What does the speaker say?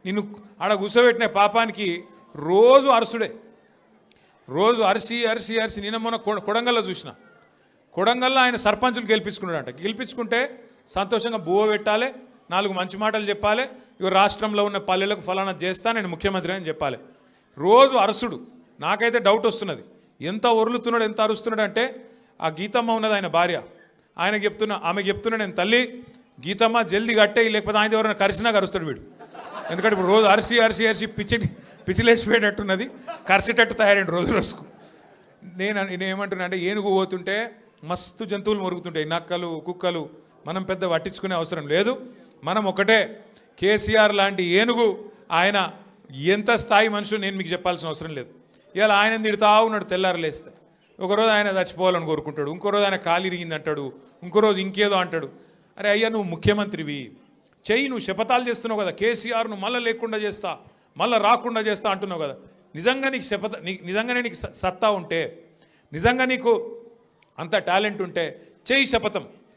నిన్ను ఆడ కూర్చోబెట్టిన పాపానికి రోజు అరుసుడే, రోజు అరిసి అరిసి అరిసి. నిన్న మొన్న కొడంగల్లో చూసిన, కొడంగల్లో ఆయన సర్పంచులు గెలిపించుకున్నాడంట. గెలిపించుకుంటే సంతోషంగా బువ్వ పెట్టాలి, 4 మంచి మాటలు చెప్పాలి, ఇవి రాష్ట్రంలో ఉన్న పల్లెలకు ఫలానా చేస్తా, నేను ముఖ్యమంత్రి అని చెప్పాలి. రోజు అరుసుడు. నాకైతే డౌట్ వస్తున్నది, ఎంత ఒరులుతున్నాడు, ఎంత అరుస్తున్నాడు అంటే, ఆ గీతమ్మ ఉన్నది ఆయన భార్య, ఆమె చెప్తున్నా, నేను తల్లి గీతమ్మ జల్దీ కట్టేయి, లేకపోతే ఆయన ఎవరైనా కరిసినా కరుస్తాడు వీడు. ఎందుకంటే ఇప్పుడు రోజు అరిసి అరిసి అరిసి పిచ్చిలేసిపోయేటట్టున్నది, కరిసేటట్టు తయారైంది రోజు రోజుకు. నేనేమంటున్నా అంటే, ఏనుగు పోతుంటే మస్తు జంతువులు మొరుగుతుంటాయి, నక్కలు కుక్కలు, మనం పెద్ద పట్టించుకునే అవసరం లేదు. మనం ఒకటే, కేసీఆర్ లాంటి ఏనుగు ఆయన ఎంత స్థాయి మనుషులు నేను మీకు చెప్పాల్సిన అవసరం లేదు. ఇలా ఆయన తిడుతా ఉన్నాడు తెల్లారు లేస్తే. ఒకరోజు ఆయన చచ్చిపోవాలని కోరుకుంటాడు, ఇంకో రోజు ఆయన కాలు ఇరిగింది అంటాడు, ఇంకో రోజు ఇంకేదో అంటాడు. అరే అయ్యా, నువ్వు ముఖ్యమంత్రివి, చెయ్యి, నువ్వు శపథాలు చేస్తున్నావు కదా, కేసీఆర్ను మళ్ళీ లేకుండా చేస్తా, మళ్ళీ రాకుండా చేస్తా అంటున్నావు కదా. నిజంగా నీకు నిజంగానే నీకు సత్తా ఉంటే, నిజంగా నీకు అంత టాలెంట్ ఉంటే చెయ్యి శపథం.